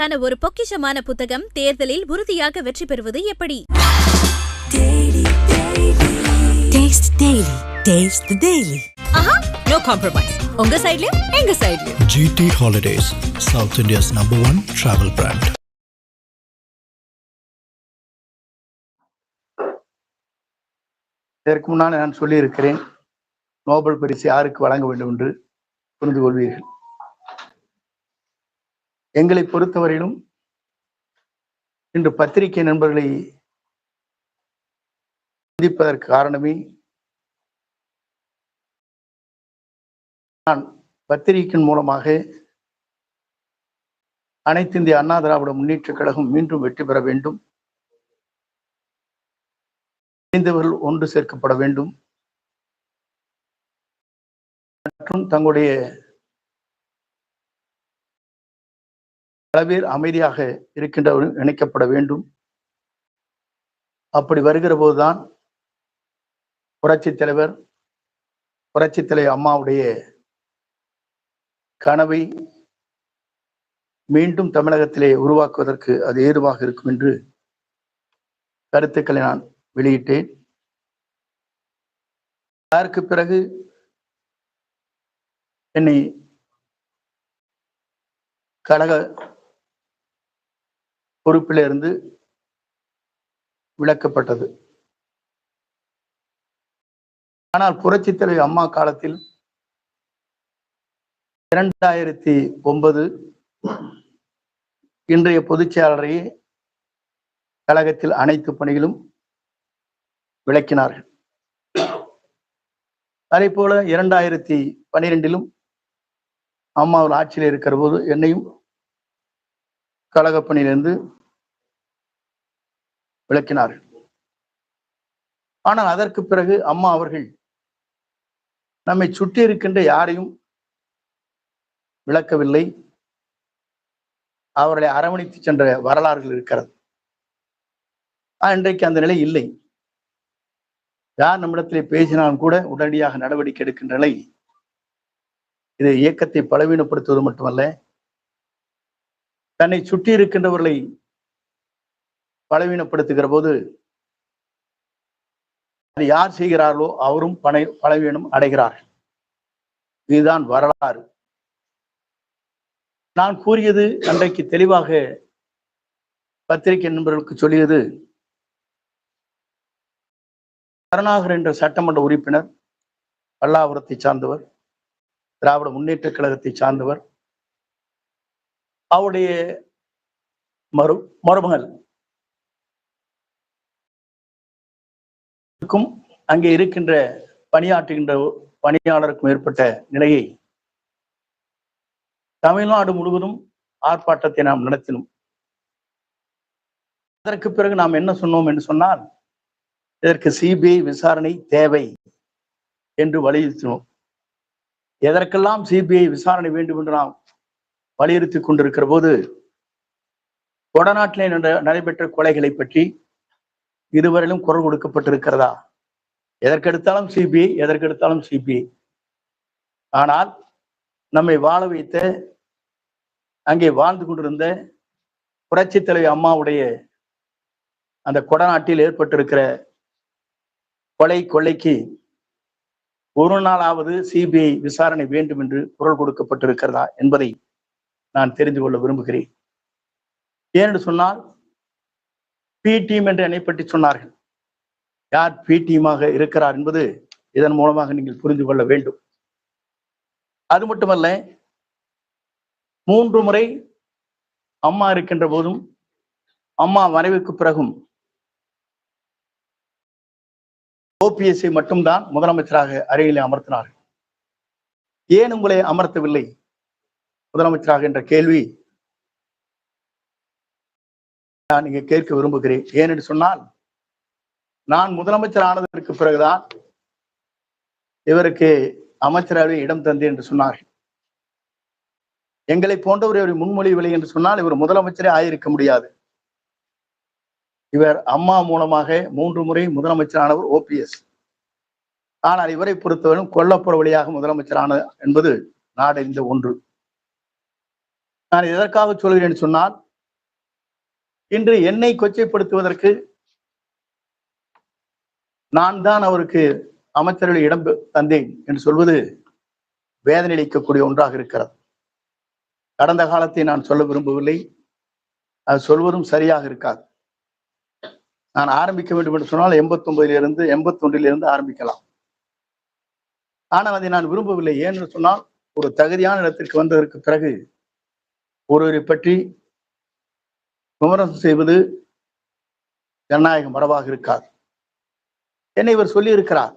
ஒரு பொக்கிஷமான புத்தகம் தேர்தலில் உறுதியாக வெற்றி பெறுவது எப்படி? No compromise. உங்க சைடுலயும் எங்க சைடுலயும். GT Holidays, South India's #1 travel brand. இதற்கு முன்னால் நான் சொல்லியிருக்கிறேன், நோபல் பரிசு யாருக்கு வழங்க வேண்டும் என்று புரிந்து கொள்வீர்கள். எங்களை பொறுத்தவரையிலும் இன்று பத்திரிகை நண்பர்களை சந்திப்பதற்கு காரணமே, நான் பத்திரிகையின் மூலமாக அனைத்து இந்திய அண்ணா திராவிட முன்னேற்ற கழகம் மீண்டும் வெற்றி பெற வேண்டும், இணைந்தவர்கள் ஒன்று சேர்க்கப்பட வேண்டும் மற்றும் தங்களுடைய பல பேர் அமைதியாக இருக்கின்றவர்கள் இணைக்கப்பட வேண்டும். அப்படி வருகிற போதுதான் புரட்சித் தலைவர் அம்மாவுடைய கனவை மீண்டும் தமிழகத்திலே உருவாக்குவதற்கு அது ஏதுவாக இருக்கும் என்று கருத்துக்களை நான் வெளியிட்டேன். அதற்கு பிறகு என்னை கழக பொறுப்பிலிருந்து விலக்கப்பட்டது. ஆனால் புரட்சித் தலைவர் அம்மா காலத்தில் 2009 இன்றைய பொதுச் செயலாளரையே கழகத்தில் அனைத்து பணிகளும் விளக்கினார்கள். அதே போல 2012 அம்மாவில் ஆட்சியில் இருக்கிற போது என்னையும் கழக பணியிலிருந்து விளக்கினார்கள். ஆனால் அதற்கு பிறகு அம்மா அவர்கள் நம்மை சுற்றி இருக்கின்ற யாரையும் விளக்கவில்லை, அவர்களை அரவணைத்து சென்ற வரலாறுகள் இருக்கிறது. இன்றைக்கு அந்த நிலை இல்லை. யார் நம்மிடத்திலே பேசினாலும் கூட உடனடியாக நடவடிக்கை எடுக்கின்ற நிலை. இது இயக்கத்தை பலவீனப்படுத்துவது மட்டுமல்ல, தன்னை சுற்றி இருக்கின்றவர்களை பலவீனப்படுத்துகிற போது அது யார் செய்கிறார்களோ அவரும் பலவீனம் அடைகிறார்கள். இதுதான் வரலாறு. நான் கூறியது அன்றைக்கு தெளிவாக பத்திரிகை நண்பர்களுக்கு சொல்லியது, கருணாகர் என்ற சட்டமன்ற உறுப்பினர் பல்லாவரத்தை சார்ந்தவர், திராவிட முன்னேற்ற கழகத்தை சார்ந்தவர். அவருடைய மருமகள் அங்கே இருக்கின்ற பணியாற்றுகின்ற பணியாளருக்கும் ஏற்பட்ட நிலையை தமிழ்நாடு முழுவதும் ஆர்ப்பாட்டத்தை நாம் நடத்தினோம். அதற்கு பிறகு நாம் என்ன சொன்னோம் என்று சொன்னால், இதற்கு சிபிஐ விசாரணை தேவை என்று வலியுறுத்தினோம். எதற்கெல்லாம் சிபிஐ விசாரணை வேண்டும் என்று நாம் வலியுறுத்தி கொண்டிருக்கிற போது, கொடநாட்டிலே நடைபெற்ற கொலைகளை பற்றி இதுவரையிலும் குரல் கொடுக்கப்பட்டிருக்கிறதா? எதற்கெடுத்தாலும் சிபிஐ, எதற்கெடுத்தாலும் சிபிஐ. ஆனால் நம்மை வாழ வைத்த, அங்கே வாழ்ந்து கொண்டிருந்த புரட்சித் தலைவர் அம்மாவுடைய அந்த கொடநாட்டில் ஏற்பட்டிருக்கிற கொள்ளைக்கு ஒரு நாளாவது சிபிஐ விசாரணை வேண்டும் என்று குரல் கொடுக்கப்பட்டிருக்கிறதா என்பதை நான் தெரிந்து கொள்ள விரும்புகிறேன். ஏனென்று சொன்னால், பி டீம் என்று என்னை பற்றி சொன்னார்கள். யார் பி டீமாக இருக்கிறார் என்பது இதன் மூலமாக நீங்கள் புரிந்து கொள்ள வேண்டும். அது மட்டுமல்ல, 3 முறை அம்மா இருக்கின்ற போதும், அம்மா மறைவுக்கு பிறகும் ஓபிஎஸ்ஐ மட்டும்தான் முதலமைச்சராக அருகிலே அமர்த்தினார்கள். ஏன் உங்களை அமர்த்தவில்லை முதலமைச்சராக என்ற கேள்வி நான் இங்கே கேட்க விரும்புகிறேன். ஏனென்று சொன்னால், நான் முதலமைச்சர் ஆனதற்கு பிறகுதான் இவருக்கு அமைச்சரவை இடம் தந்தேன் என்று சொன்னார்கள். எங்களை போன்றவர் முன்மொழிவில்லை என்று சொன்னால் இவர் முதலமைச்சரே ஆயிருக்க முடியாது. இவர் அம்மா மூலமாக 3 முறை முதலமைச்சரானவர் ஓபிஎஸ். ஆனால் இவரை பொறுத்தவரையும் கொல்லப்புற வழியாக முதலமைச்சரான என்பது நாடறிந்த ஒன்று. நான் எதற்காக சொல்கிறேன் சொன்னால், இன்று என்னை கொச்சைப்படுத்துவதற்கு நான் தான் அவருக்கு அமைச்சர்களில் இடம் தந்தேன் என்று சொல்வது வேதனை அளிக்கக்கூடிய ஒன்றாக இருக்கிறது. கடந்த காலத்தை நான் சொல்ல விரும்பவில்லை, அது சொல்வதும் சரியாக இருக்காது. நான் ஆரம்பிக்க வேண்டும் என்று சொன்னால் 81 ஆரம்பிக்கலாம். ஆனால் அதை நான் விரும்பவில்லை. ஏன்னு சொன்னால், ஒரு தகுதியான இடத்திற்கு வந்ததற்கு பிறகு ஒருவரை பற்றி விமர்சனம் செய்வது ஜனநாயக மரபாக இருக்காது. என்னை இவர் சொல்லி இருக்கிறார்,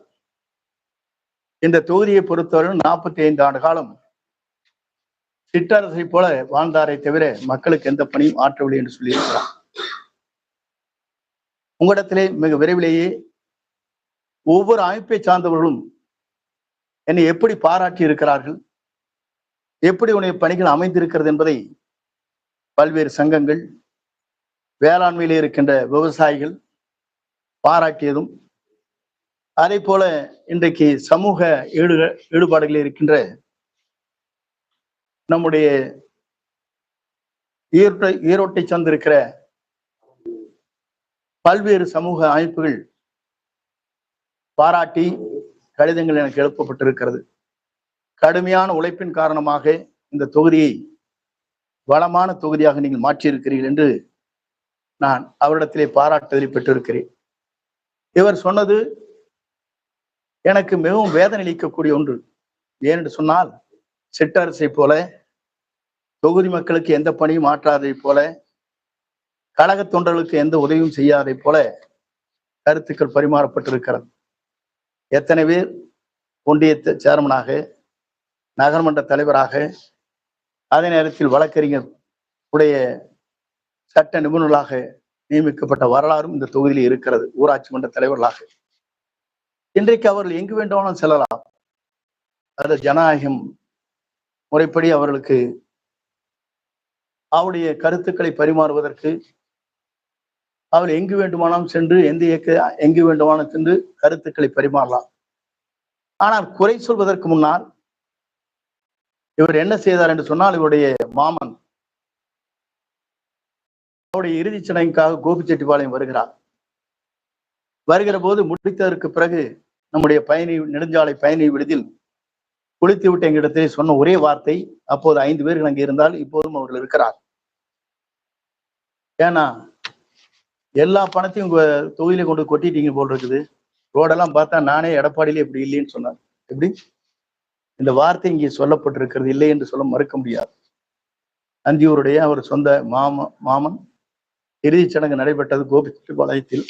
இந்த தொகுதியை பொறுத்தவரை 45 ஆண்டு காலம் சிற்றரசை போல வாழ்ந்தாரை தவிர மக்களுக்கு எந்த பணியும் ஆற்றவில்லை என்று சொல்லியிருக்கிறார். உங்களிடத்திலே மிக விரைவிலேயே ஒவ்வொரு அமைப்பை சார்ந்தவர்களும் என்னை எப்படி பாராட்டி இருக்கிறார்கள், எப்படி உன்னுடைய பணிகள் அமைந்திருக்கிறது என்பதை பல்வேறு சங்கங்கள், வேளாண்மையிலே இருக்கின்ற விவசாயிகள் பாராட்டியதும், அதே போல இன்றைக்கு சமூக ஈடுபாடுகளில் இருக்கின்ற நம்முடைய ஈரோட்டை சார்ந்திருக்கிற பல்வேறு சமூக அமைப்புகள் பாராட்டி கடிதங்கள் எனக்கு எழுப்பப்பட்டிருக்கிறது. கடுமையான உழைப்பின் காரணமாக இந்த தொகுதியை வளமான தொகுதியாக நீங்கள் மாற்றியிருக்கிறீர்கள் என்று நான் அவரிடத்திலே பாராட்டுதலை பெற்றிருக்கிறேன். இவர் சொன்னது எனக்கு மிகவும் வேதனை அளிக்கக்கூடிய ஒன்று. ஏனென்று சொன்னால், சிற்றரசை போல தொகுதி மக்களுக்கு எந்த பணியும் ஆற்றாதை போல, கழக தொண்டர்களுக்கு எந்த உதவியும் செய்யாதை போல கருத்துக்கள் பரிமாறப்பட்டிருக்கிறது. எத்தனை பேர் ஒன்றிய சேர்மனாக, நகர்மன்ற தலைவராக, அதே நேரத்தில் வழக்கறிஞர் உடைய சட்ட நிபுணர்களாக நியமிக்கப்பட்ட வரலாறும் இந்த தொகுதியில் இருக்கிறது. ஊராட்சி மன்ற தலைவர்களாக இன்றைக்கு அவர்கள் எங்கு வேண்டுமானாலும் செல்லலாம். அது ஜனநாயகம் முறைப்படி அவர்களுக்கு அவருடைய கருத்துக்களை பரிமாறுவதற்கு அவர் எங்கு வேண்டுமானாலும் சென்று எங்கு வேண்டுமானாலும் சென்று கருத்துக்களை பரிமாறலாம். ஆனால் குறை சொல்வதற்கு முன்னால் இவர் என்ன செய்தார் என்று சொன்னால், இவருடைய மாமன் அவருடைய இறுதிச் சடங்குக்காக கோபிச்செட்டிப்பாளையம் வருகிற போது முடித்ததற்கு பிறகு நம்முடைய நெடுஞ்சாலை பயணி விடுதியில் குளித்து விட்ட எங்களிடத்திலே சொன்ன ஒரே வார்த்தை, அப்போது 5 பேர்கள் அங்கே இருந்தால் இப்போதும் அவர்கள் இருக்கிறார். ஏன்னா எல்லா பணத்தையும் உங்க தொகுதியில கொண்டு கொட்டிட்டீங்க போல் இருக்குது, ரோடெல்லாம் பார்த்தா நானே எடப்பாடியிலே இப்படி இல்லைன்னு சொன்னார். எப்படி இந்த வார்த்தை இங்கே சொல்லப்பட்டிருக்கிறது இல்லை என்று சொல்ல மறுக்க முடியாது. அந்தியூருடைய அவர் சொந்த மாமன் இறுதிச் சடங்கு நடைபெற்றது கோபிச்செட்டிப்பாளையத்தில்.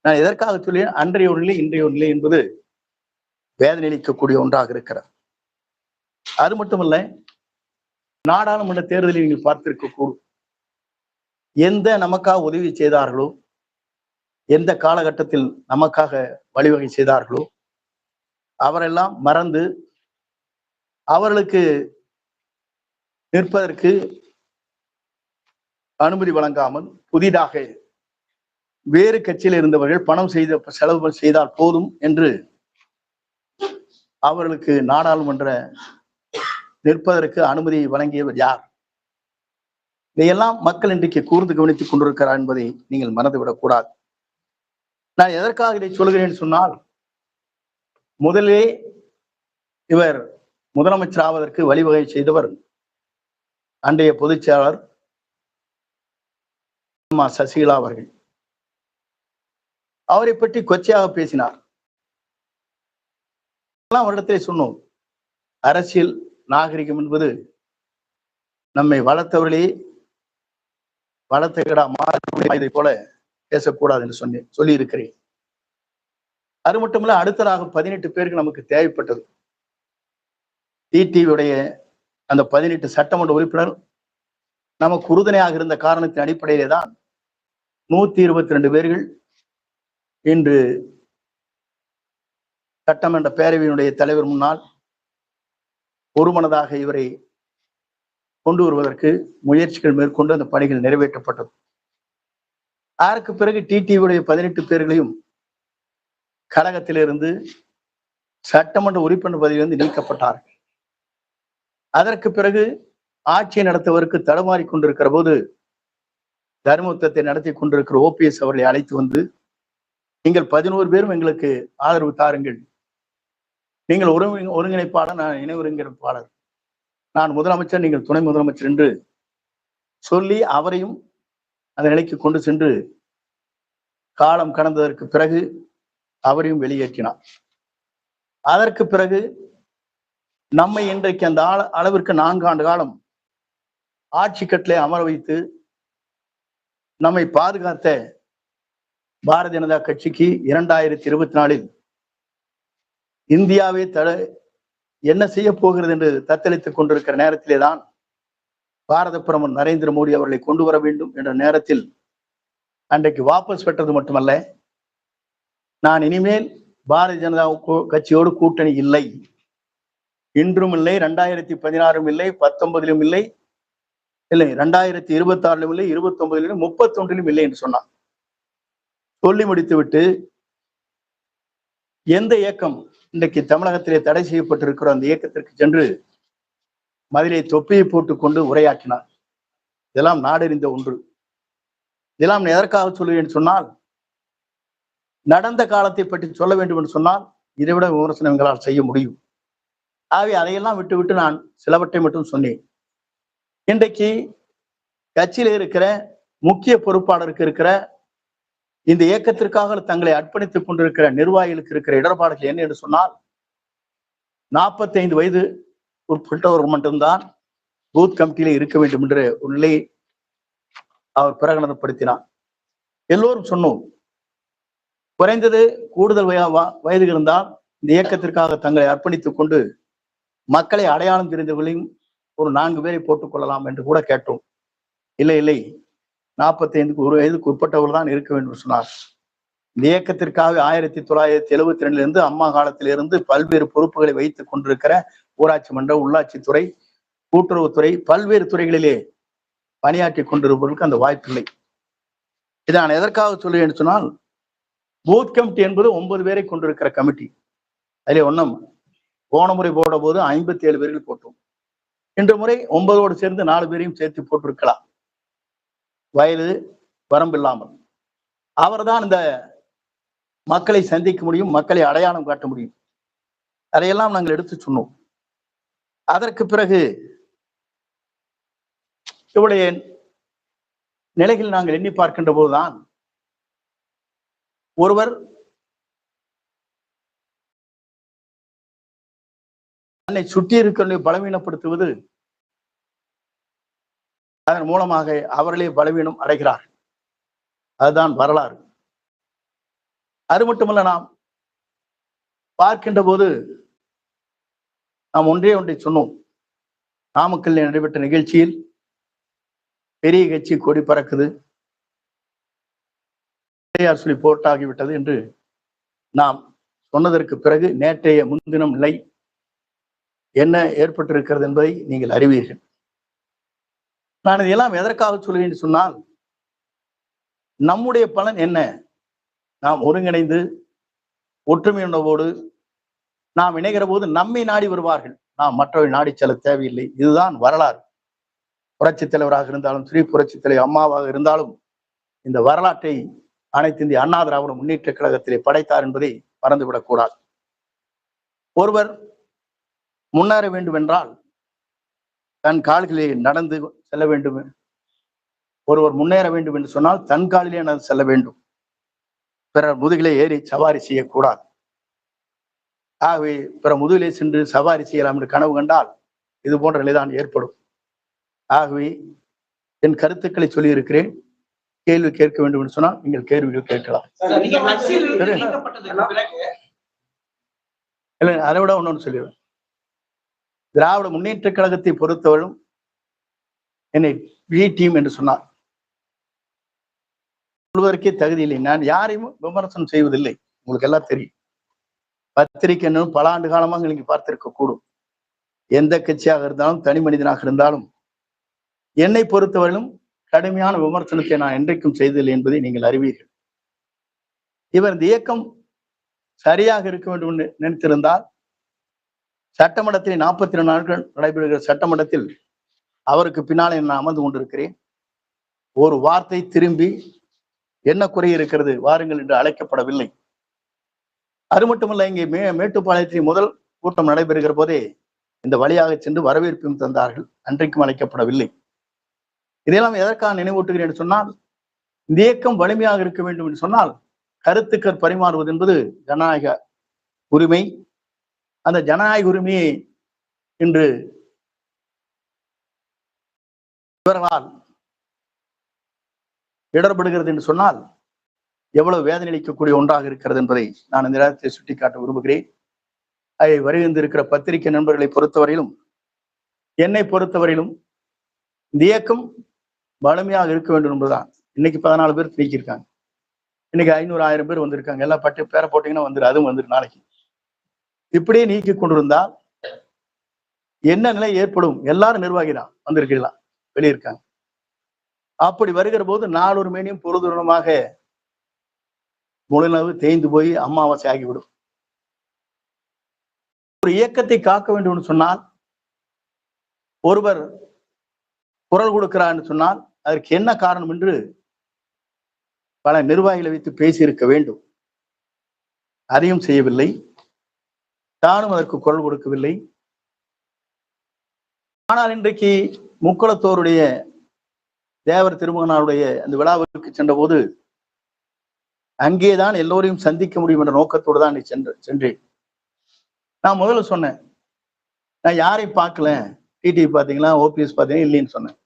நான் எதற்காக சொல்லி, அன்றைய ஒரு நிலை இன்றைய ஒரு நிலை என்பது வேதனை அளிக்கக்கூடிய ஒன்றாக இருக்கிறது. அது மட்டுமல்ல, நாடாளுமன்ற தேர்தலில் நீங்கள் பார்த்திருக்கக்கூடும், எந்த நமக்காக உதவி செய்தார்களோ, எந்த காலகட்டத்தில் நமக்காக வழிவகை செய்தார்களோ அவரெல்லாம் மறந்து அவர்களுக்கு நிற்பதற்கு அனுமதி வழங்காமல் புதிதாக வேறு கட்சியில் இருந்தவர்கள் பணம் செலவு செய்தால் போதும் என்று அவர்களுக்கு நாடாளுமன்ற நிற்பதற்கு அனுமதி வழங்கியவர் யார்? இதையெல்லாம் மக்கள் இன்றைக்கு கூர்ந்து கவனித்துக் கொண்டிருக்கிறார் என்பதை நீங்கள் மறந்துவிடக் கூடாது. நான் எதற்காக இதை சொல்கிறேன் சொன்னால், முதலே இவர் முதலமைச்சர் ஆவதற்கு வழிவகை செய்தவர் அன்றைய பொதுச் செயலாளர் சசிகலா அவர்கள். அவரை பற்றி கொச்சையாக பேசினார். அவரிடத்திலே சொன்னோம், அரசியல் நாகரிகம் என்பது நம்மை வளர்த்தவர்களே வளர்த்த கடா மாறதை போல பேசக்கூடாது என்று சொல்லி இருக்கிறேன். அது மட்டுமல்ல, அடுத்ததாக 18 பேருக்கு நமக்கு தேவைப்பட்டது. டிடிவியுடைய அந்த 18 சட்டமன்ற உறுப்பினர் நமக்கு உறுதுணையாக இருந்த காரணத்தின் அடிப்படையிலே தான் 122 பேர்கள் இன்று சட்டமன்ற பேரவையினுடைய தலைவர் முன்னால் ஒருமனதாக இவரை கொண்டு வருவதற்கு முயற்சிகள் மேற்கொண்டு அந்த பணிகள் நிறைவேற்றப்பட்டது. அதற்கு பிறகு டிடிவியுடைய 18 பேர்களையும் கழகத்திலிருந்து சட்டமன்ற உறுப்பினர் பதவியிலிருந்து நீக்கப்பட்டார்கள். அதற்கு பிறகு ஆட்சியை நடத்துவதற்கு தடுமாறி கொண்டிருக்கிற போது தர்மயுத்தத்தை நடத்தி கொண்டிருக்கிற ஓபிஎஸ் அவர்களை அழைத்து வந்து, நீங்கள் 11 பேரும் எங்களுக்கு ஆதரவு தாருங்கள், நீங்கள் ஒருங்கிணைப்பாளர், நான் இணை ஒருங்கிணைப்பாளர், நான் முதலமைச்சர், நீங்கள் துணை முதலமைச்சர் என்று சொல்லி அவரையும் அந்த நிலைக்கு கொண்டு சென்று காலம் கடந்ததற்கு பிறகு அவரையும் வெளியேற்றினார். அதற்கு பிறகு நம்மை இன்றைக்கு அந்த அளவிற்கு 4 ஆண்டு காலம் ஆட்சி கட்டிலே அமர வைத்து நம்மை பாதுகாத்த பாரதிய ஜனதா கட்சிக்கு 2024 இந்தியாவே என்ன செய்ய போகிறது என்று தத்தளித்துக் கொண்டிருக்கிற நேரத்திலே தான் பாரத பிரதமர் நரேந்திர மோடி அவர்களை கொண்டு வர வேண்டும் என்ற நேரத்தில் அன்றைக்கு வாபஸ் பெற்றது மட்டுமல்ல, நான் இனிமேல் பாரதிய ஜனதா கட்சியோடு கூட்டணி இல்லை, இன்றும் இல்லை, 2016 இல்லை, 19 இல்லை, 2026 இல்லை, 29 31 இல்லை என்று சொன்னார். சொல்லி முடித்துவிட்டு எந்த இயக்கம் இன்றைக்கு தமிழகத்திலே தடை செய்யப்பட்டிருக்கிற அந்த இயக்கத்திற்கு சென்று மதிலை தொப்பியை போட்டுக் கொண்டு உரையாற்றினார். இதெல்லாம் நாடறிந்த ஒன்று. இதெல்லாம் எதற்காக சொல்லுவேன் சொன்னால், நடந்த காலத்தை பற்றி சொல்ல வேண்டும் என்று சொன்னால் இதைவிட விமர்சனம் எங்களால் செய்ய முடியும். ஆகவே அதையெல்லாம் விட்டுவிட்டு நான் சிலவற்றை மட்டும் சொன்னேன். இன்றைக்கு கட்சியில இருக்கிற முக்கிய பொறுப்பாளருக்கு இருக்கிற இந்த இயக்கத்திற்காக தங்களை அர்ப்பணித்துக் கொண்டிருக்கிற நிர்வாகிகளுக்கு இருக்கிற இடர்பாடுகள் என்ன என்று சொன்னால், 45 வயது உட்பட்டவர்கள் மட்டும்தான் பூத் கமிட்டியில இருக்க வேண்டும் என்ற ஒரு நிலையை அவர் பிரகடனப்படுத்தினார். எல்லோரும் சொன்னோம், குறைந்தது கூடுதல் வயது இருந்தால் இந்த இயக்கத்திற்காக தங்களை அர்ப்பணித்துக் கொண்டு மக்களை அடையாளம் தெரிந்தவர்களையும் ஒரு 4 பேரை போட்டுக் கொள்ளலாம் என்று கூட கேட்டோம். இல்லை, 45 ஒரு வயதுக்கு உட்பட்டவர்கள் தான் இருக்க வேண்டும் சொன்னார். இந்த இயக்கத்திற்காக 1972 அம்மா காலத்திலிருந்து பல்வேறு பொறுப்புகளை வைத்துக் கொண்டிருக்கிற ஊராட்சி மன்ற, உள்ளாட்சித்துறை, கூட்டுறவுத்துறை, பல்வேறு துறைகளிலே பணியாற்றி கொண்டிருப்பவர்களுக்கு அந்த வாய்ப்பில்லை. இதை நான் எதற்காக சொல்லுவேன் சொன்னால், பூத் கமிட்டி என்பது 9 பேரை கொண்டிருக்கிற கமிட்டி. அதிலே ஒன்றும் போன முறை போட போது 57 பேர்கள் போட்டோம். இன்று முறை 9ஓடு சேர்ந்து 4 பேரையும் சேர்த்து போட்டிருக்கலாம், வயது வரம்பில்லாமல். அவர்தான் இந்த மக்களை சந்திக்க முடியும், மக்களை அடையாளம் காட்ட முடியும். அதையெல்லாம் நாங்கள் எடுத்து சொன்னோம். அதற்கு பிறகு இவருடைய நிலைகள் நாங்கள் எண்ணி பார்க்கின்ற போதுதான் ஒருவர் தன்னை சுற்றி இருக்கிற பலவீனப்படுத்துவது, அதன் மூலமாக அவர்களே பலவீனம் அடைகிறார். அதுதான் வரலாறு. அது மட்டுமல்ல, நாம் பார்க்கின்ற போது நாம் ஒன்றை சொன்னோம். நாமக்கல்லில் நடைபெற்ற நிகழ்ச்சியில் பெரிய கட்சி கொடி பறக்குது, சொல்லி போட்டாகிவிட்டது என்று நாம் சொன்னதற்கு பிறகு நேற்றைய முன்தினம் நிலை என்ன ஏற்பட்டிருக்கிறது என்பதை நீங்கள் அறிவீர்கள். நான் இதையெல்லாம் எதற்காக சொல்கிறேன் சொன்னால், நம்முடைய பலன் என்ன? நாம் ஒருங்கிணைந்து ஒற்றுமை உணர்வோடு நாம் இணைகிற போது நம்மை நாடி வருவார்கள், நாம் மற்றவர்கள் நாடி செல்ல தேவையில்லை. இதுதான் வரலாறு. புரட்சித் தலைவராக இருந்தாலும் சரி, புரட்சித் தலைவர் அம்மாவாக இருந்தாலும் இந்த வரலாற்றை அனைத்து இந்திய அண்ணா திராவிட முன்னேற்ற கழகத்திலே படைத்தார் என்பதை மறந்துவிடக்கூடாது. ஒருவர் முன்னேற வேண்டும் என்றால் தன் கால்களிலே நடந்து செல்ல வேண்டும். ஒருவர் முன்னேற வேண்டும் என்று சொன்னால் தன் காலிலே நடந்து செல்ல வேண்டும், பிறர் முதுகிலே ஏறி சவாரி செய்யக்கூடாது. ஆகவே பிற முதுகிலே சென்று சவாரி செய்யலாம் என்று கனவு கண்டால் இது போன்ற நிலைதான் ஏற்படும். ஆகவே என் கருத்துக்களை சொல்லி இருக்கிறேன். கேள்வி கேட்க வேண்டும் என்று சொன்னால் நீங்கள் கேள்விகள் கேட்கலாம். இல்லை, அதை விட ஒன்னொன்னு சொல்லிடுவேன். திராவிட முன்னேற்ற கழகத்தை பொறுத்தவரும் என்னை பி டீம் என்று சொன்னார். சொல்வதற்கே தகுதி இல்லை. நான் யாரையும் விமர்சனம் செய்வதில்லை, உங்களுக்கு எல்லாம் தெரியும். பத்திரிகை பல ஆண்டு காலமாக நீங்க பார்த்திருக்க கூடும். எந்த கட்சியாக இருந்தாலும், தனி மனிதனாக இருந்தாலும், என்னை பொறுத்தவரையிலும் கடுமையான விமர்சனத்தை நான் என்றைக்கும் செய்ததில்லை என்பதை நீங்கள் அறிவீர்கள். இவர் இந்த இயக்கம் சரியாக இருக்க வேண்டும் என்று நினைத்திருந்தால், சட்டமன்றத்தில் 42 நாட்கள் நடைபெறுகிற சட்டமன்றத்தில் அவருக்கு பின்னாலே நான் அமர்ந்து கொண்டிருக்கிறேன். ஒரு வார்த்தை திரும்பி என்ன குறை இருக்கிறது வாருங்கள் என்று அழைக்கப்படவில்லை. அது மட்டுமல்ல, இங்கே மேட்டுப்பாளையத்தில் முதல் கூட்டம் நடைபெறுகிற போதே இந்த வழியாக சென்று வரவேற்பும் தந்தார்கள். அன்றைக்கும் அழைக்கப்படவில்லை. இதையெல்லாம் எதற்காக நினைவூட்டுகிறேன் என்று சொன்னால், இந்த இயக்கம் வலிமையாக இருக்க வேண்டும் என்று சொன்னால் கருத்துக்கள் பரிமாறுவது என்பது ஜனநாயக உரிமை. அந்த ஜனநாயக உரிமையை இன்று இவர்களால் இடர்படுகிறது என்று சொன்னால் எவ்வளவு வேதனை அளிக்கக்கூடிய ஒன்றாக இருக்கிறது என்பதை நான் இந்த நேரத்தை சுட்டிக்காட்ட விரும்புகிறேன். அதை வருகின்றிருக்கிற பத்திரிகை நண்பர்களை பொறுத்தவரையிலும், என்னை பொறுத்தவரையிலும் இந்த இயக்கம் வலிமையாக இருக்க வேண்டும் என்பதுதான். இன்னைக்கு 14 பேர் நீக்கியிருக்காங்க. இன்னைக்கு 500 1000 பேர் வந்திருக்காங்க. எல்லாம் பட்டு பேரை போட்டீங்கன்னா வந்துரு, அதுவும் வந்துரு நாளைக்கு. இப்படியே நீக்கி கொண்டிருந்தால் என்ன நிலை ஏற்படும்? எல்லாரும் நிர்வாகி தான் வந்திருக்கலாம், வெளியிருக்காங்க. அப்படி வருகிற போது நாளொரு மேனியும் பொருதுணமாக முழுநவு தேய்ந்து போய் அமாவாசை ஆகிவிடும். ஒரு இயக்கத்தை காக்க வேண்டும் என்று சொன்னால், ஒருவர் குரல் கொடுக்கிறார் என்று சொன்னால் அதற்கு என்ன காரணம் என்று பல நிர்வாகிகளை வைத்து பேசியிருக்க வேண்டும். அதையும் செய்யவில்லை. தானும் அதற்கு குரல் கொடுக்கவில்லை. ஆனால் இன்றைக்கு முக்குளத்தோருடைய தேவர் திருமகனாருடைய அந்த விழாவிற்கு சென்ற போது அங்கேதான் எல்லோரையும் சந்திக்க முடியும் என்ற நோக்கத்தோடு தான் சென்றேன். நான் முதல்ல சொன்னேன், நான் யாரையும் பார்க்கல, டிடிவி பாத்தீங்களா, ஓபிஎஸ் பாத்தீங்கன்னா இல்லைன்னு சொன்னேன்.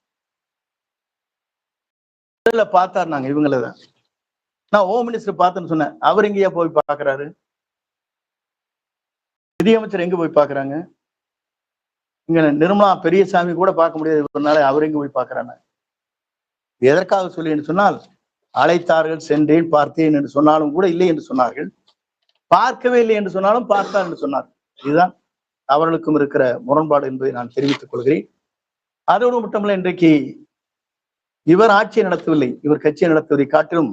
பார்த்தாரு, நாங்க இவங்களதான். நான் ஹோம் மினிஸ்டர் பார்த்தேன்னு சொன்னேன். அவர் எங்கேயா போய் பாக்குறாரு? நிதியமைச்சர் எங்க போய் பாக்குறாங்க? இங்க நிர்மலா பெரியசாமி கூட பார்க்க முடியாது, அவர் எங்க போய் பாக்குறாங்க? எதற்காக சொல்லி என்று சொன்னால், அழைத்தார்கள், சென்றேன், பார்த்தேன் என்று சொன்னாலும் கூட இல்லை என்று சொன்னார்கள். பார்க்கவே இல்லை என்று சொன்னாலும் பார்த்தார் என்று சொன்னார். இதுதான் அவர்களுக்கும் இருக்கிற முரண்பாடு என்பதை நான் தெரிவித்துக் கொள்கிறேன். அதோடு மட்டுமல்ல, இன்றைக்கு இவர் ஆட்சியை நடத்தவில்லை, இவர் கட்சியை நடத்துவதை காட்டிலும்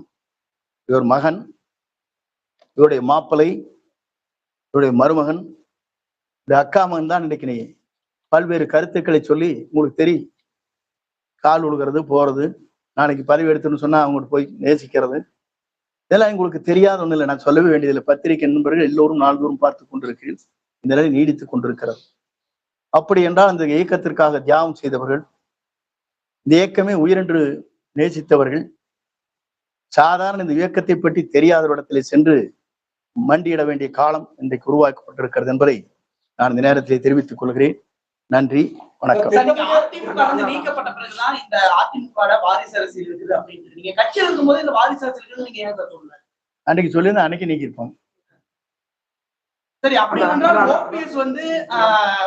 இவர் மகன், இவருடைய மாப்பிள்ளை, இவருடைய மருமகன், இந்த அக்கா மகன் தான் இன்றைக்கு பல்வேறு கருத்துக்களை சொல்லி உங்களுக்கு தெரியும். கால் உழுகிறது, போறது, நாளைக்கு பதவி எடுத்துன்னு சொன்னா அவங்கள்ட்ட போய் நேசிக்கிறது, இதெல்லாம் உங்களுக்கு தெரியாத ஒண்ணு இல்லை. நான் சொல்லவே வேண்டியதில்லை. பத்திரிகை நண்பர்கள் எல்லோரும் நாள்தோறும் பார்த்து கொண்டிருக்கிறீர்கள். இந்த நிலை நீடித்துக் கொண்டிருக்கிறது. அப்படி என்றால் இந்த இயக்கத்திற்காக தியாகம் செய்தவர்கள், இந்த இயக்கமே உயிரென்று நேசித்தவர்கள், சாதாரண இந்த இயக்கத்தை பற்றி தெரியாத இடத்திலே சென்று மண்டியிட வேண்டிய காலம் இன்றைக்கு உருவாக்கப்பட்டிருக்கிறது என்பதை நான் இந்த நேரத்திலே தெரிவித்துக் கொள்கிறேன். நன்றி, வணக்கம். நீக்கப்பட்ட பிறகுதான் இந்த அதிமுக வாரிசு அரசியல் இருக்குது அப்படின்னு நீங்க கட்சியில் இருக்கும்போது இந்த வாரிசு அரசியல் இருக்குது நீங்க ஏன் சொல்லல? அன்னைக்கு சொல்லியிருந்தா அன்னைக்கு நீக்கிருப்போம். சரி, அப்படி என்றால் ஓபிஎஸ்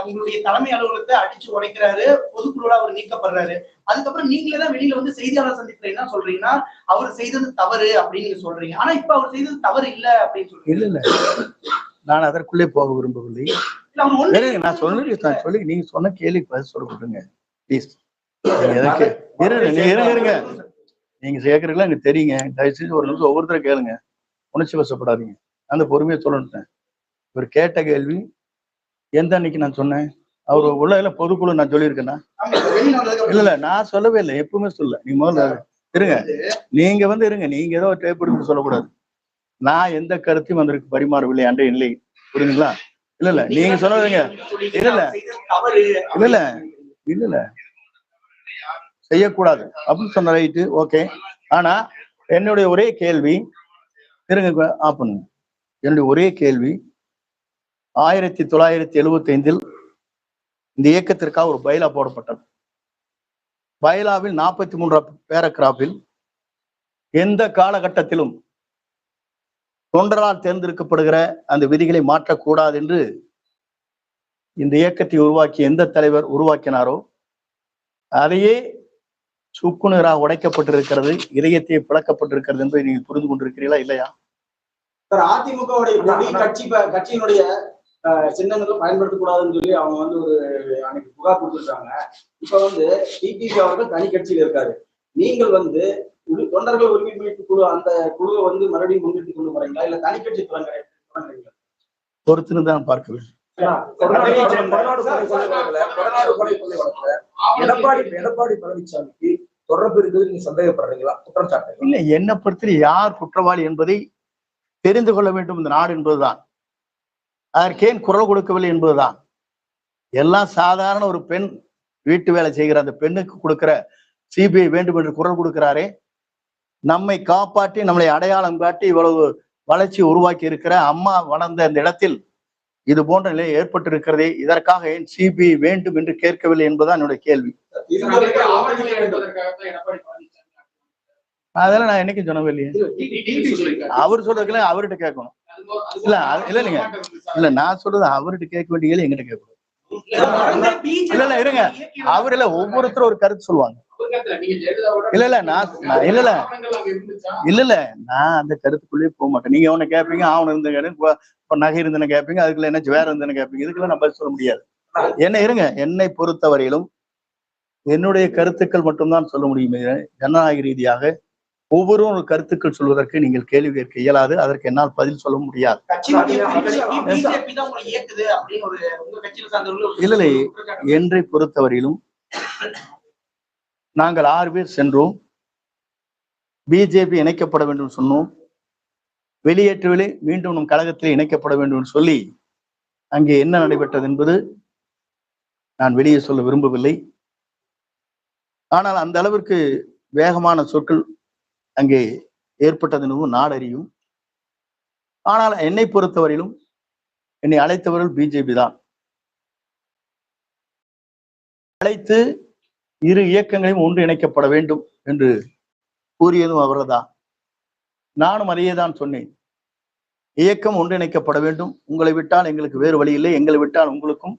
உங்களுடைய தலைமை அலுவலகத்தை அடிச்சு உடைக்கிறாரு, பொதுக்குழுல அவர் நீக்கப்படுறாரு. அதுக்கப்புறம் நீங்களே தான் வெளியில வந்து செய்தியாளர் சந்திப்புல என்ன சொல்றீங்கன்னா அவர் செய்தது தவறு அப்படின்னு நீங்க சொல்றீங்க. ஆனா இப்ப அவர் செய்தது தவறு இல்ல அப்படின்னு சொல்றீங்க. இல்ல, நான் அதற்குள்ளே போக விரும்பவில்லை. நான் சொல்லி நீங்க சொன்ன கேள்வி பதில் சொல்ல கொடுங்க ப்ளீஸ். எதற்கு இருங்க, நீங்க சேர்க்கறீங்களா எனக்கு தெரியுங்க. தயவுசெய்து ஒரு நிமிஷம் ஒவ்வொருத்தரும் கேளுங்க, உணர்ச்சி வசப்படாதீங்க. அந்த பொறுமையை சொல்லணுட்டேன். இவர் கேட்ட கேள்வி எந்த அன்னைக்கு நான் சொன்னேன்? அவர் உள்ள பொதுக்குழு நான் சொல்லியிருக்கேன்னா? இல்ல, நான் சொல்லவே இல்லை, எப்பவுமே சொல்ல. நீங்க முதல்ல இருங்க, நீங்க இருங்க, நீங்க ஏதோ டேப் எடுத்து சொல்லக்கூடாது. நான் எந்த கருத்தையும் அதற்கு பரிமாறவில்லை அன்றே இல்லை, புரியுதுங்களா? இல்ல நீங்க சொல்லுங்க. இல்ல செய்யக்கூடாது அப்படின்னு சொன்ன ரைட்டு, ஓகே. ஆனா என்னுடைய ஒரே கேள்வி, இருங்க ஆஃப் பண்ணுங்க. என்னுடைய ஒரே கேள்வி, 1975 இந்த இயக்கத்திற்காக ஒரு பைலா போடப்பட்டது. பைலாவில் 43 பேராகிராஃபில் எந்த காலகட்டத்திலும் தொண்டரால் தேர்ந்தெடுக்கப்படுகிற அந்த விதிகளை மாற்றக்கூடாது என்று இந்த இயக்கத்தை உருவாக்கிய எந்த தலைவர் உருவாக்கினாரோ அதையே சுக்குநூறாக உடைக்கப்பட்டிருக்கிறது, இதயத்தை பிளக்கப்பட்டிருக்கிறது என்பதை நீங்கள் புரிந்து கொண்டிருக்கிறீர்களா இல்லையா? சார், அதிமுகவுடைய கட்சியினுடைய சின்னங்களை பயன்படுத்தக்கூடாதுன்னு சொல்லி அவங்க ஒரு அன்னைக்கு புகார் கொடுத்துருக்காங்க. இப்ப டிடிவி அவர்கள் தனி கட்சியில இருக்காரு. நீங்கள் தொண்டர்கள் உரிமை மீட்பு குழு, அந்த குழுவை மறுபடியும் முன்னிட்டு கொண்டு வரீங்களா இல்ல தனி கட்சி தொடங்குறீங்களா? பொறுத்துன்னு தான் பார்க்க வேண்டும். எடப்பாடி பழனிசாமிக்கு தொடர்பு இருக்குது நீங்க சந்தேகப்படுறீங்களா, குற்றம் சாட்டுறீங்களா? இல்லை, என்னை பொறுத்தவரை யார் குற்றவாளி என்பதை தெரிந்து கொள்ள வேண்டும் இந்த நாடு என்பதுதான். அதற்கேன் குரல் கொடுக்கவில்லை என்பதுதான். எல்லாம் சாதாரண ஒரு பெண் வீட்டு வேலை செய்கிற அந்த பெண்ணுக்கு கொடுக்கிற சிபிஐ வேண்டும் என்று குரல் கொடுக்கிறாரே, நம்மை காப்பாற்றி நம்மளை அடையாளம் காட்டி இவ்வளவு வளர்ச்சி உருவாக்கி இருக்கிற அம்மா வளர்ந்த இந்த இடத்தில் இது போன்ற நிலை ஏற்பட்டிருக்கிறதே, இதற்காக ஏன் சிபிஐ வேண்டும் என்று கேட்கவில்லை என்பதுதான் என்னுடைய கேள்வி. அதெல்லாம் நான் என்னைக்கும் சொன்னவே இல்லையே. அவர் சொல்றதுக்குள்ள அவர்கிட்ட கேட்கணும். இல்ல இல்லைங்க, இல்ல நான் சொல்றது அவர்கிட்ட கேட்க வேண்டிய கேள்வி எங்கிட்ட கேட்கணும். இல்ல இல்ல இருங்க, அவர் இல்ல ஒவ்வொருத்தரும் ஒரு கருத்து சொல்லுவாங்க. இல்ல இல்ல நான் இல்ல இல்ல இல்ல இல்ல நான் அந்த கருத்துக்குள்ளேயே போக மாட்டேன். நீங்க அவனை கேட்பீங்க, அவனு இருந்த நகை இருந்தன கேட்பீங்க, அதுக்குள்ள என்ன வேற இருந்தன கேட்பீங்க. இதுக்குள்ள நான் பதில் சொல்ல முடியாது. என்ன இருங்க, என்னை பொறுத்தவரையிலும் என்னுடைய கருத்துக்கள் மட்டும்தான் சொல்ல முடியும். ஜனநாயக ரீதியாக ஒவ்வொருவரும் ஒரு கருத்துக்கள் சொல்வதற்கு நீங்கள் கேள்வி கேட்க இயலாது. அதற்கு என்னால் பதில் சொல்ல முடியாது. இல்லை, என்னை பொறுத்தவரையிலும் நாங்கள் 6 பேர் சென்றோம். பிஜேபி இணைக்கப்பட வேண்டும் சொன்னோம். வெளியேற்றவில்லை, மீண்டும் நம் கழகத்தில் இணைக்கப்பட வேண்டும் என்று சொல்லி அங்கே என்ன நடைபெற்றது என்பது நான் வெளியே சொல்ல விரும்பவில்லை. ஆனால் அந்த அளவிற்கு வேகமான சொற்கள் அங்கே ஏற்பட்டது எனவும் நாடறியும். ஆனால் என்னை பொறுத்தவரையிலும் என்னை அழைத்தவர்கள் பிஜேபி தான். அழைத்து இரு இயக்கங்களையும் ஒன்று இணைக்கப்பட வேண்டும் என்று கூறியதும் அவர்தான். நானும் அதையே தான் சொன்னேன். இயக்கம் ஒன்றிணைக்கப்பட வேண்டும். உங்களை விட்டால் எங்களுக்கு வேறு வழி இல்லை, எங்களை விட்டால் உங்களுக்கும்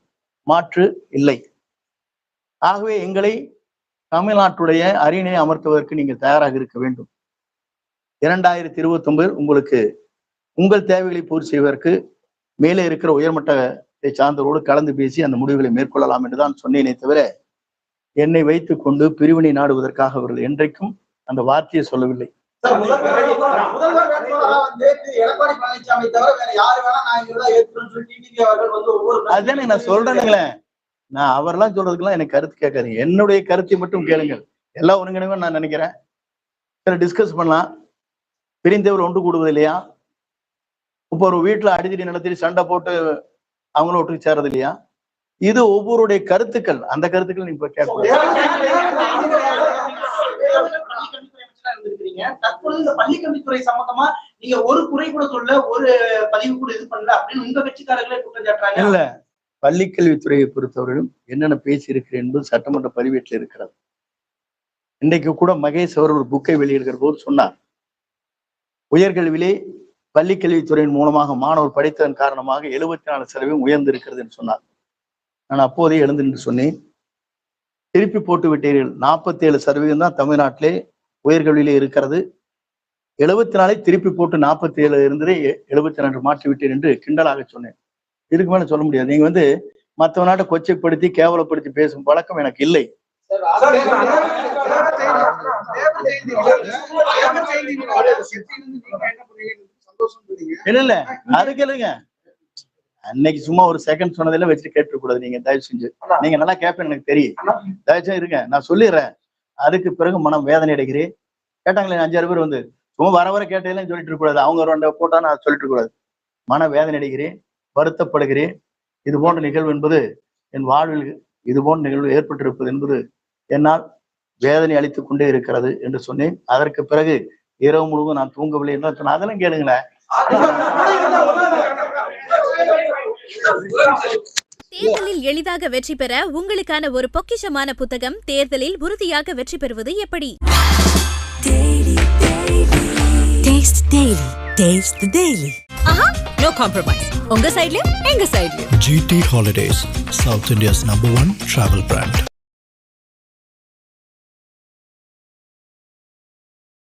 மாற்று இல்லை. ஆகவே எங்களை தமிழ்நாட்டுடைய அரியணை அமர்த்துவதற்கு நீங்கள் தயாராக இருக்க வேண்டும். 2029 உங்களுக்கு உங்கள் தேவைகளை பூர்த்தி செய்வதற்கு மேலே இருக்கிற உயர்மட்டத்தை சார்ந்தவரோடு கலந்து பேசி அந்த முடிவுகளை மேற்கொள்ளலாம் என்றுதான் சொன்னேனே தவிர என்னை வைத்துக் கொண்டு பிரிவினை நாடுவதற்காக அவர்கள் என்றைக்கும் அந்த வார்த்தையை சொல்லவில்லை. அதுதானே நான் சொல்றேனுங்களே, நான் அவரெல்லாம் சொல்றதுக்கெல்லாம் எனக்கு கருத்து கேட்காதீங்க. என்னுடைய கருத்தை மட்டும் கேளுங்கள். எல்லாம் ஒருங்கிணைவு நான் நினைக்கிறேன். டிஸ்கஸ் பண்ணலாம். பிரிந்தவர் ஒன்று கூடுவது இல்லையா? இப்போ ஒரு வீட்டுல அடிதடி நடத்தி சண்டை போட்டு அவங்களும் ஒட்டுக்கு சேர்றது இல்லையா? இது ஒவ்வொருடைய கருத்துக்கள். அந்த கருத்துக்கள் நீங்க கேட்கலாம். தற்பொழுது இந்த பள்ளிக்கல்வித்துறை சம்பந்தமா நீங்க ஒரு குறை கூட சொல்ல, ஒரு பதிவு கூட இது பண்ணல அப்படின்னு உங்க கட்சிக்காரர்களே குற்றம் சாட்டுறாங்க. இல்ல, பள்ளிக்கல்வித்துறையை பொறுத்தவரையும் என்னென்ன பேசி இருக்கிறேன் என்பது சட்டமன்ற பதிவேட்டில் இருக்கிறது. இன்றைக்கு கூட மகேஷ் அவர் ஒரு புக்கை வெளியிடுகிற போது சொன்னார், உயர்கல்வியிலே பள்ளிக்கல்வித்துறையின் மூலமாக மாணவர் படித்ததன் காரணமாக 74% உயர்ந்திருக்கிறது என்று சொன்னார். நான் அப்போதே எழுந்து நின்று சொன்னேன், திருப்பி போட்டு விட்டீர்கள். 47% தான் தமிழ்நாட்டிலே உயர்கல்வியிலே இருக்கிறது. 74 திருப்பி போட்டு 47 இருந்ததே 72 மாற்றி விட்டீர் என்று கிண்டலாக சொன்னேன். இதுக்கு மேல சொல்ல முடியாது. நீங்க மற்ற நாட்டை கொச்சைப்படுத்தி கேவலப்படுத்தி பேசும் பழக்கம் எனக்கு இல்லை. இல்ல அதுக்கு இல்லைங்க, அன்னைக்கு சும்மா ஒரு செகண்ட் சொன்னதெல்லாம் வச்சுட்டு கேட்க கூடாது. நீங்க தயவு செஞ்சு, நீங்க நல்லா கேட்பேன்னு எனக்கு தெரியும். தயவு செஞ்சு இருங்க, நான் சொல்லிடுறேன். அதுக்கு பிறகு மனம் வேதனை அடைகிறேன். கேட்டாங்களே 5-6 பேர் சும்மா வர கேட்டதெல்லாம் சொல்லிட்டு இருக்க கூடாது. அவங்க 2 போட்டா நான் சொல்லிட்டு இருக்க கூடாது. மன வேதனை அடைகிறேன், வருத்தப்படுகிறேன். இது போன்ற நிகழ்வு என்பது என் வாழ்வில் இது போன்ற நிகழ்வு ஏற்பட்டிருப்பது என்பது என்னால் வேதனை அளித்துக் கொண்டே இருக்கிறது என்று சொன்னேன். அதற்கு பிறகு இரவு முழுவதும் நான் தூங்கவில்லை என்று சொன்னேன். அதெல்லாம் கேளுங்களேன். தேர்தலில் எளிதாக வெற்றி பெற உங்களுக்கான ஒரு பொக்கிஷமான புத்தகம் தேர்தலில் உறுதியாக வெற்றி பெறுவது எப்படி? No compromise. உங்க சைடுலயும் எங்க சைடுலயும். GT Holidays, South India's #1 travel brand.